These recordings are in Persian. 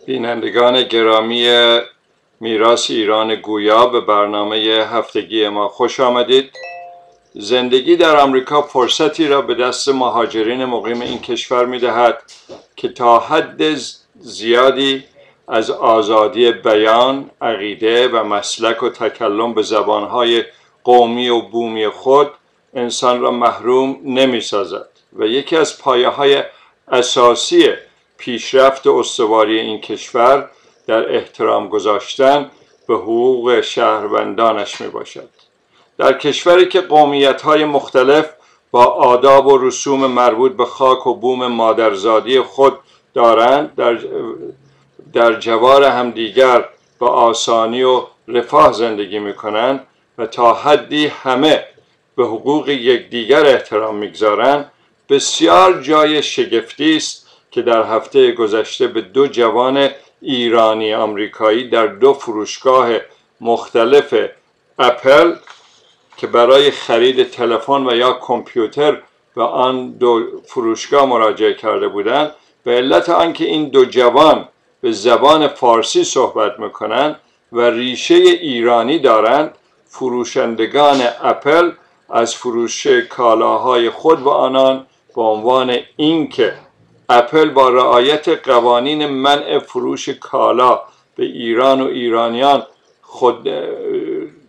بینندگان گرامی میراث ایران گویا، به برنامه هفتگی ما خوش آمدید. زندگی در آمریکا فرصتی را به دست مهاجرین مقیم این کشور می‌دهد که تا حد زیادی از آزادی بیان، عقیده و مسلک و تکلم به زبانهای قومی و بومی خود انسان را محروم نمی‌سازد و یکی از پایه‌های اساسی پیشرفت و استواری این کشور در احترام گذاشتن به حقوق شهروندانش می باشد. در کشوری که قومیت‌های مختلف با آداب و رسوم مربوط به خاک و بوم مادرزادی خود دارند، در جوار همدیگر با آسانی و رفاه زندگی می کنند و تا حدی همه به حقوق یکدیگر احترام می‌گذارند، بسیار جای شگفتی است که در هفته گذشته به دو جوان ایرانی آمریکایی در دو فروشگاه مختلف اپل که برای خرید تلفن و یا کامپیوتر به آن دو فروشگاه مراجعه کرده بودند، به علت آنکه این دو جوان به زبان فارسی صحبت میکنند و ریشه ایرانی دارند، فروشندگان اپل از فروش کالاهای خود و آنان به عنوان اینکه اپل با رعایت قوانین منع فروش کالا به ایران و ایرانیان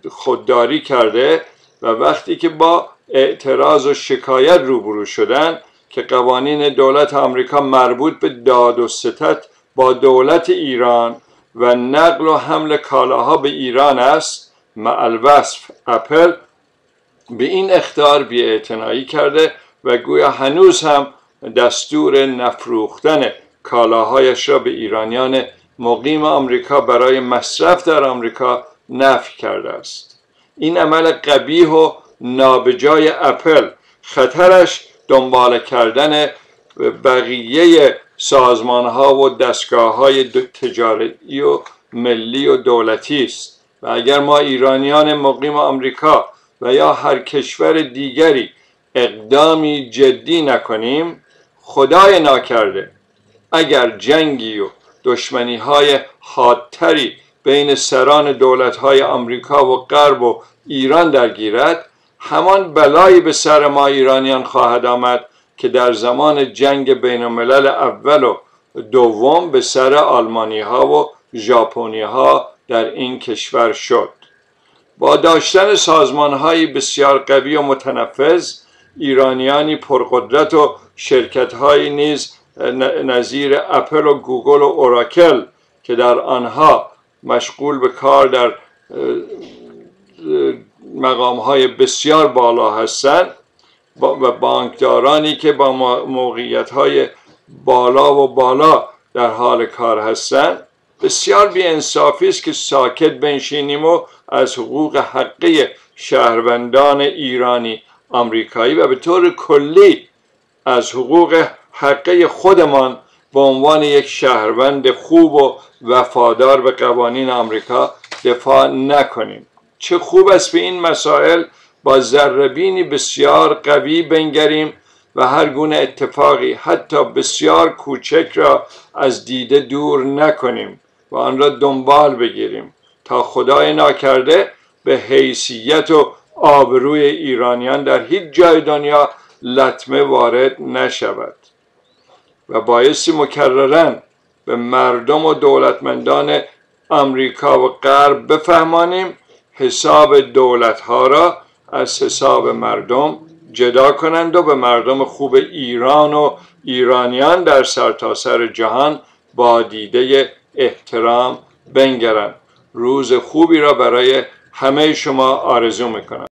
خودداری کرده و وقتی که با اعتراض و شکایت روبرو شدند که قوانین دولت آمریکا مربوط به داد و ستد با دولت ایران و نقل و حمل کالاها به ایران است، معالوصف اپل به این اخطار بی‌اعتنایی کرده و گویا هنوز هم دستور نفروختن کالاهایش را به ایرانیان مقیم آمریکا برای مصرف در آمریکا نفی کرده است. این عمل قبیح و نابجای اپل خطرش دنبال کردن بقیه سازمان‌ها و دستگاه‌های تجاری و ملی و دولتی است و اگر ما ایرانیان مقیم آمریکا و یا هر کشور دیگری اقدامی جدی نکنیم، خدای ناکرده اگر جنگی و دشمنی‌های حادتری بین سران دولت‌های آمریکا و غرب و ایران درگیرد، همان بلایی به سر ما ایرانیان خواهد آمد که در زمان جنگ بین الملل اول و دوم به سر آلمانی‌ها و ژاپنی‌ها در این کشور شد. با داشتن سازمان‌های بسیار قوی و متنفذ، ایرانیانی پرقدرت و شرکت‌های نیز نظیر اپل و گوگل و اوراکل که در آنها مشغول به کار در مقام‌های بسیار بالا هستند و بانکدارانی که با موقعیت‌های بالا در حال کار هستند، بسیار بی‌انصافی است که ساکت بنشینیم و از حقوق حقی شهروندان ایرانی آمریکایی و به طور کلی از حقوق حقی خودمان به عنوان یک شهروند خوب و وفادار به قوانین آمریکا دفاع نکنیم. چه خوب است به این مسائل با ذره‌بینی بسیار قوی بنگریم و هر گونه اتفاقی حتی بسیار کوچک را از دیده دور نکنیم و آن را دنبال بگیریم تا خدای ناکرده به حیثیت و آبروی ایرانیان در هیچ جای دنیا لطمه وارد نشود و بایستی مکرراً به مردم و دولتمندان آمریکا و غرب بفهمانیم حساب دولت‌ها را از حساب مردم جدا کنند و به مردم خوب ایران و ایرانیان در سرتاسر جهان با دیده احترام بنگرند. روز خوبی را برای همه شما آرزو میکنم.